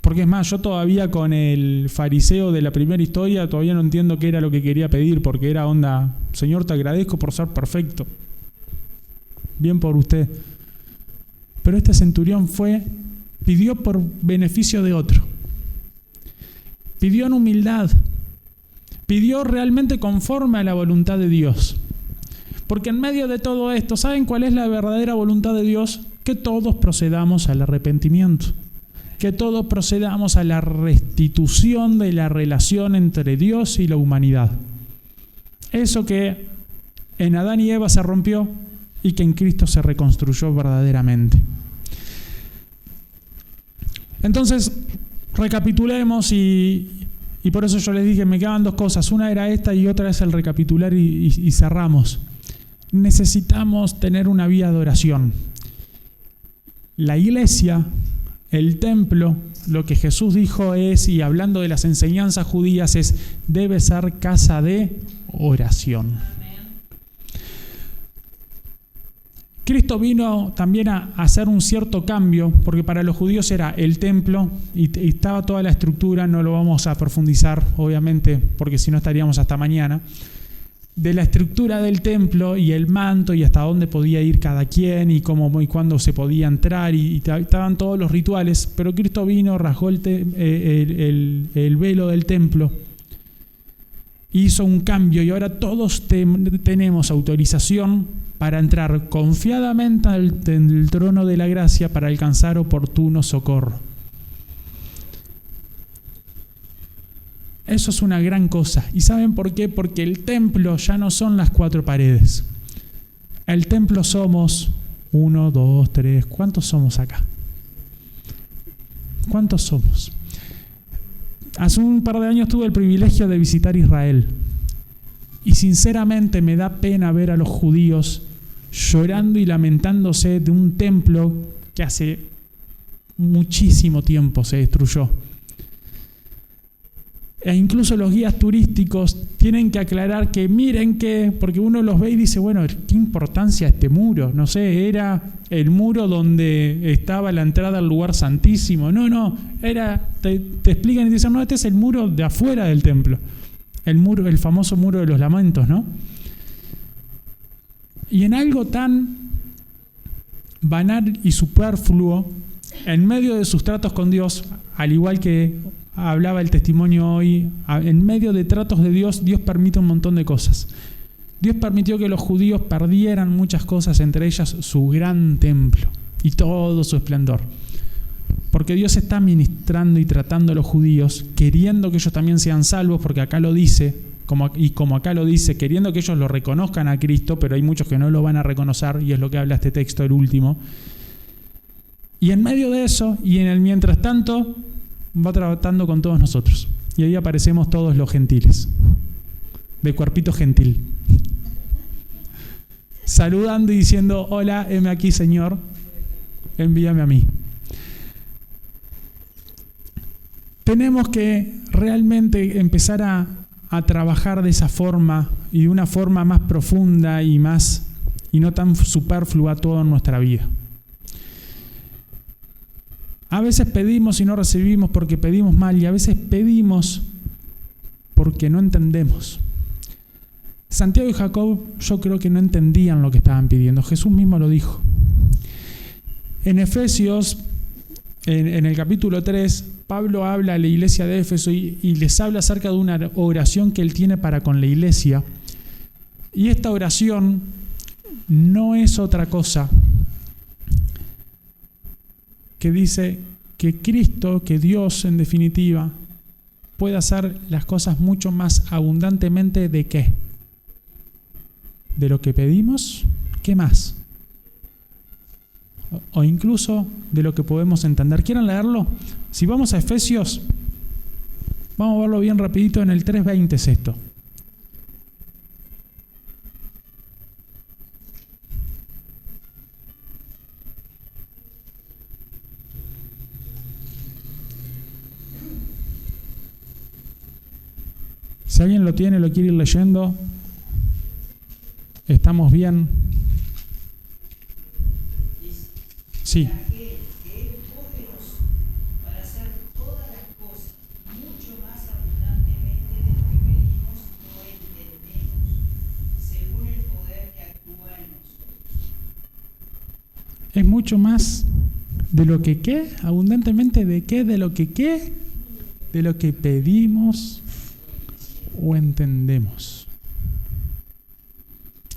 porque es más, yo todavía con el fariseo de la primera historia todavía no entiendo qué era lo que quería pedir, porque era onda, Señor, te agradezco por ser perfecto. Bien por usted. Pero este centurión pidió por beneficio de otro. Pidió en humildad. Pidió realmente conforme a la voluntad de Dios. Porque en medio de todo esto, ¿saben cuál es la verdadera voluntad de Dios? Que todos procedamos al arrepentimiento. Que todos procedamos a la restitución de la relación entre Dios y la humanidad. Eso que en Adán y Eva se rompió y que en Cristo se reconstruyó verdaderamente. Entonces, recapitulemos y por eso yo les dije, me quedaban 2 cosas. Una era esta y otra es el recapitular y cerramos. Necesitamos tener una vida de oración. La iglesia, el templo, lo que Jesús dijo es, y hablando de las enseñanzas judías, debe ser casa de oración. Cristo vino también a hacer un cierto cambio, porque para los judíos era el templo y estaba toda la estructura, no lo vamos a profundizar, obviamente, porque si no estaríamos hasta mañana, de la estructura del templo y el manto y hasta dónde podía ir cada quien y cómo y cuándo se podía entrar y estaban todos los rituales, pero Cristo vino, rasgó el velo del templo, hizo un cambio y ahora todos tenemos autorización para entrar confiadamente en el trono de la gracia para alcanzar oportuno socorro. Eso es una gran cosa. ¿Y saben por qué? Porque el templo ya no son las 4 paredes. El templo somos 1, 2, 3. ¿Cuántos somos acá? ¿Cuántos somos? Hace un par de años tuve el privilegio de visitar Israel. Y sinceramente me da pena ver a los judíos llorando y lamentándose de un templo que hace muchísimo tiempo se destruyó. E incluso los guías turísticos tienen que aclarar que miren que, porque uno los ve y dice, bueno, ¿qué importancia este muro? No sé, era el muro donde estaba la entrada al lugar santísimo. No, era, te explican y dicen, no, este es el muro de afuera del templo. El famoso muro de los lamentos, ¿no? Y en algo tan banal y superfluo, en medio de sus tratos con Dios, al igual que hablaba el testimonio hoy, en medio de tratos de Dios, Dios permite un montón de cosas. Dios permitió que los judíos perdieran muchas cosas, entre ellas su gran templo y todo su esplendor. Porque Dios está ministrando y tratando a los judíos, queriendo que ellos también sean salvos, porque acá lo dice, como acá lo dice, queriendo que ellos lo reconozcan a Cristo, pero hay muchos que no lo van a reconocer, y es lo que habla este texto, el último. Y en medio de eso, y en el mientras tanto, va tratando con todos nosotros. Y ahí aparecemos todos los gentiles, de cuerpito gentil, saludando y diciendo, hola, heme aquí, Señor, envíame a mí. Tenemos que realmente empezar a trabajar de esa forma y de una forma más profunda y no tan superflua toda nuestra vida. A veces pedimos y no recibimos porque pedimos mal, y a veces pedimos porque no entendemos. Santiago y Jacob, yo creo que no entendían lo que estaban pidiendo. Jesús mismo lo dijo. En Efesios, en el capítulo 3, Pablo habla a la iglesia de Éfeso y les habla acerca de una oración que él tiene para con la iglesia. Y esta oración no es otra cosa que dice que Cristo, que Dios en definitiva, puede hacer las cosas mucho más abundantemente ¿de qué? ¿De lo que pedimos? ¿Qué más? O incluso de lo que podemos entender. ¿Quieren leerlo? Si vamos a Efesios, vamos a verlo bien rapidito, en el 3:20 es esto. Si alguien lo tiene, lo quiere ir leyendo, estamos bien. Sí. Que es poderoso para hacer todas las cosas mucho más abundantemente de lo que pedimos o entendemos, según el poder que actúa en nosotros. Es mucho más de lo que ¿qué? Abundantemente ¿de qué? De lo que ¿qué? De lo que pedimos o entendemos.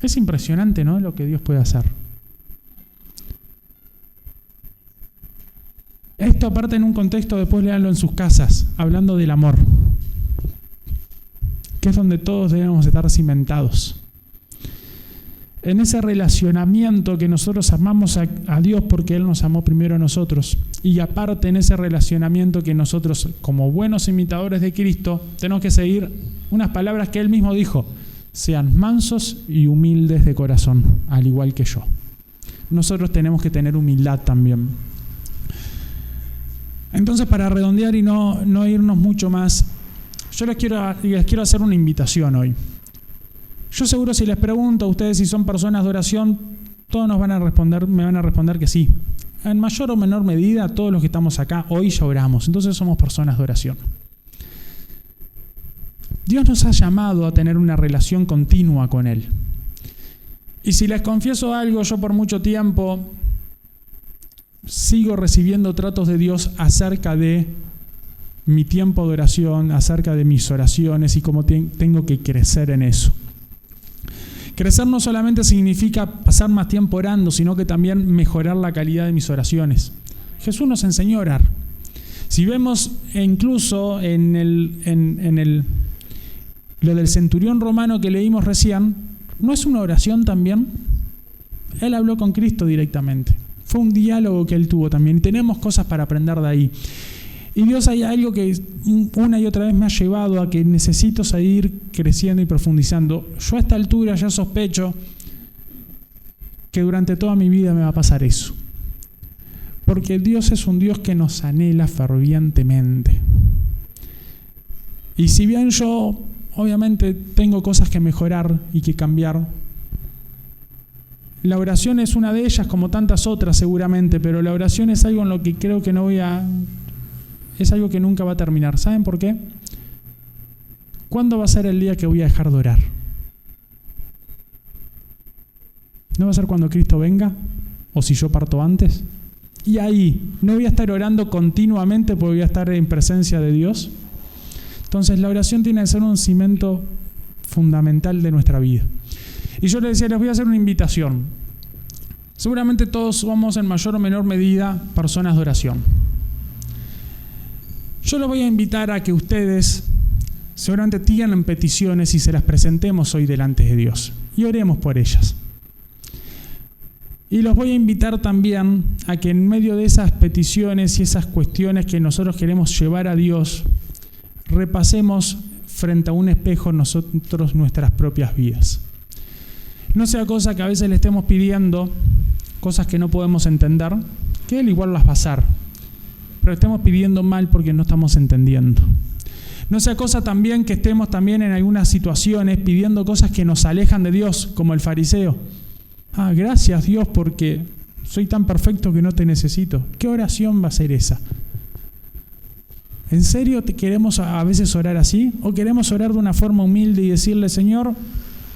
Es impresionante, ¿no? Lo que Dios puede hacer. Esto aparte en un contexto, después léanlo en sus casas, hablando del amor, que es donde todos debemos estar cimentados. En ese relacionamiento que nosotros amamos a Dios porque Él nos amó primero a nosotros. Y aparte en ese relacionamiento que nosotros, como buenos imitadores de Cristo, tenemos que seguir unas palabras que Él mismo dijo: sean mansos y humildes de corazón, al igual que yo. Nosotros tenemos que tener humildad también. Entonces, para redondear y no irnos mucho más, yo les quiero hacer una invitación hoy. Yo seguro si les pregunto a ustedes si son personas de oración, todos me van a responder que sí. En mayor o menor medida, todos los que estamos acá hoy ya oramos, entonces somos personas de oración. Dios nos ha llamado a tener una relación continua con Él. Y si les confieso algo, yo por mucho tiempo sigo recibiendo tratos de Dios acerca de mi tiempo de oración, acerca de mis oraciones y cómo tengo que crecer en eso. Crecer no solamente significa pasar más tiempo orando, sino que también mejorar la calidad de mis oraciones. Jesús nos enseñó a orar. Si vemos incluso lo del centurión romano que leímos recién, ¿no es una oración también? Él habló con Cristo directamente. Fue un diálogo que él tuvo también. Y tenemos cosas para aprender de ahí. Y Dios, hay algo que una y otra vez me ha llevado a que necesito seguir creciendo y profundizando. Yo a esta altura ya sospecho que durante toda mi vida me va a pasar eso. Porque Dios es un Dios que nos anhela fervientemente. Y si bien yo, obviamente, tengo cosas que mejorar y que cambiar, la oración es una de ellas, como tantas otras seguramente, pero la oración es algo en lo que creo que es algo que nunca va a terminar. ¿Saben por qué? ¿Cuándo va a ser el día que voy a dejar de orar? ¿No va a ser cuando Cristo venga? ¿O si yo parto antes? Y ahí, ¿no voy a estar orando continuamente porque voy a estar en presencia de Dios? Entonces la oración tiene que ser un cimento fundamental de nuestra vida. Y yo les decía, les voy a hacer una invitación. Seguramente todos somos en mayor o menor medida personas de oración. Yo los voy a invitar a que ustedes seguramente tengan peticiones y se las presentemos hoy delante de Dios. Y oremos por ellas. Y los voy a invitar también a que en medio de esas peticiones y esas cuestiones que nosotros queremos llevar a Dios, repasemos frente a un espejo nosotros nuestras propias vidas. No sea cosa que a veces le estemos pidiendo cosas que no podemos entender, que Él igual las va a hacer, pero estemos pidiendo mal porque no estamos entendiendo. No sea cosa también que estemos también en algunas situaciones pidiendo cosas que nos alejan de Dios, como el fariseo. Gracias Dios porque soy tan perfecto que no te necesito. ¿Qué oración va a ser esa? ¿En serio queremos a veces orar así? ¿O queremos orar de una forma humilde y decirle, Señor,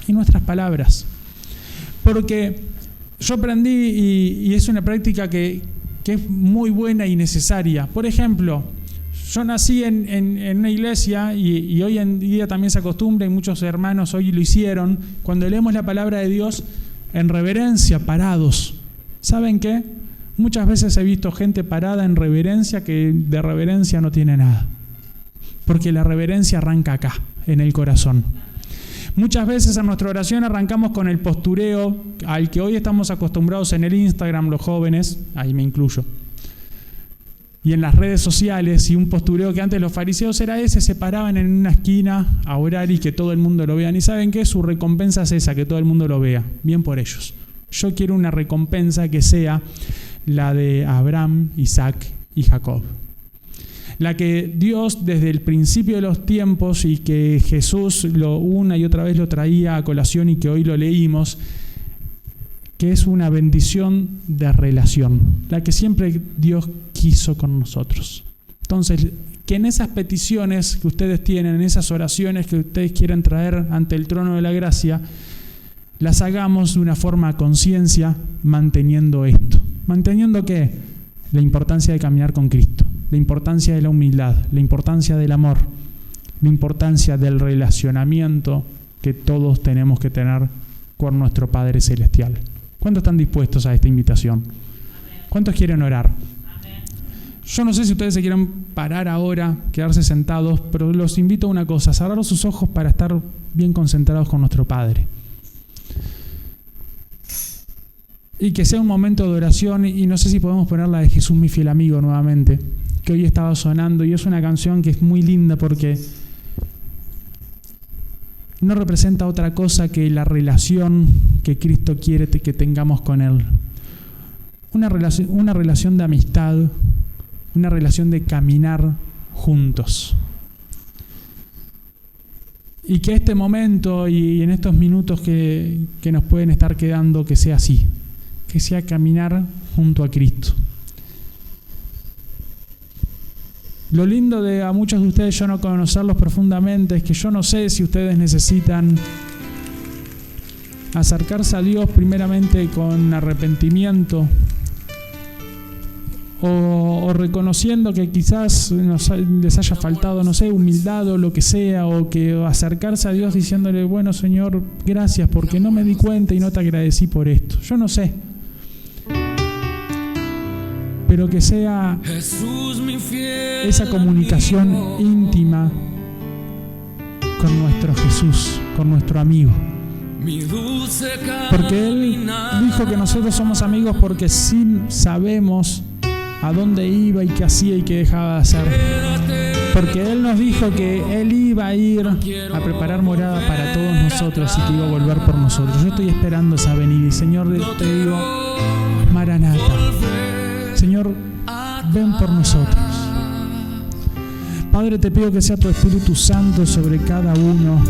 y nuestras palabras? Porque yo aprendí, y es una práctica que es muy buena y necesaria. Por ejemplo, yo nací en una iglesia y hoy en día también se acostumbra, y muchos hermanos hoy lo hicieron, cuando leemos la palabra de Dios en reverencia, parados. ¿Saben qué? Muchas veces he visto gente parada en reverencia que de reverencia no tiene nada. porque la reverencia arranca acá, en el corazón. Muchas veces en nuestra oración arrancamos con el postureo al que hoy estamos acostumbrados en el Instagram los jóvenes, ahí me incluyo, y en las redes sociales, y un postureo que antes los fariseos era ese, se paraban en una esquina a orar y que todo el mundo lo vea. ¿Y saben qué? Su recompensa es esa, que todo el mundo lo vea. Bien por ellos. Yo quiero una recompensa que sea la de Abraham, Isaac y Jacob. La que Dios desde el principio de los tiempos y que Jesús una y otra vez lo traía a colación y que hoy lo leímos, que es una bendición de relación, la que siempre Dios quiso con nosotros. Entonces, que en esas peticiones que ustedes tienen, en esas oraciones que ustedes quieren traer ante el trono de la gracia, las hagamos de una forma a conciencia, manteniendo esto. ¿Manteniendo qué? La importancia de caminar con Cristo, la importancia de la humildad, la importancia del amor, la importancia del relacionamiento que todos tenemos que tener con nuestro Padre Celestial. ¿Cuántos están dispuestos a esta invitación? ¿Cuántos quieren orar? Yo no sé si ustedes se quieren parar ahora, quedarse sentados, pero los invito a una cosa, a cerrar sus ojos para estar bien concentrados con nuestro Padre. Y que sea un momento de oración, y no sé si podemos poner la de Jesús mi fiel amigo nuevamente, que hoy estaba sonando, y es una canción que es muy linda porque no representa otra cosa que la relación que Cristo quiere que tengamos con Él. Una relación de amistad, una relación de caminar juntos. Y que este momento y en estos minutos que nos pueden estar quedando, que sea así, que sea caminar junto a Cristo. Lo lindo de a muchos de ustedes yo no conocerlos profundamente es que yo no sé si ustedes necesitan acercarse a Dios primeramente con arrepentimiento o reconociendo que quizás les haya faltado, no sé, humildad o lo que sea, o que acercarse a Dios diciéndole, bueno, Señor, gracias porque no me di cuenta y no te agradecí por esto. Yo no sé. Pero que sea esa comunicación íntima con nuestro Jesús, con nuestro amigo. Porque Él dijo que nosotros somos amigos porque sí sabemos a dónde iba y qué hacía y qué dejaba de hacer. Porque Él nos dijo que Él iba a ir a preparar morada para todos nosotros y que iba a volver por nosotros. Yo estoy esperando esa venida y Señor, te digo, Maranata. Señor, ven por nosotros. Padre, te pido que sea tu Espíritu Santo sobre cada uno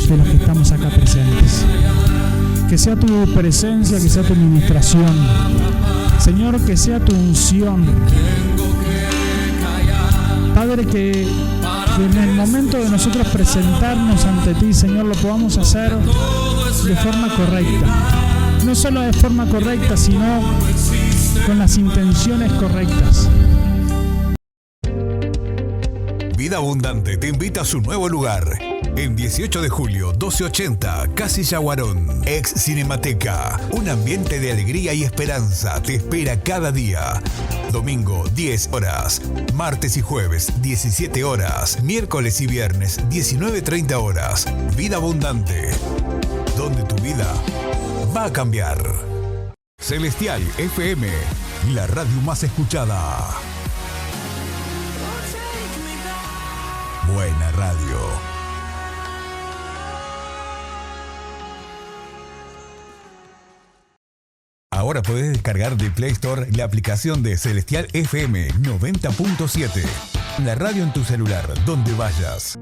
de los que estamos acá presentes. Que sea tu presencia, que sea tu ministración. Señor, que sea tu unción. Padre, que en el momento de nosotros presentarnos ante ti, Señor, lo podamos hacer de forma correcta. No solo de forma correcta, sino con las intenciones correctas. Vida Abundante te invita a su nuevo lugar. En 18 de julio, 1280, Casilla Guarón, ex Cinemateca. Un ambiente de alegría y esperanza te espera cada día. Domingo, 10 horas. Martes y jueves, 17 horas. Miércoles y viernes, 19:30 horas. Vida Abundante, donde tu vida va a cambiar. Celestial FM, la radio más escuchada. Buena radio. Ahora puedes descargar de Play Store la aplicación de Celestial FM 90.7. La radio en tu celular, donde vayas.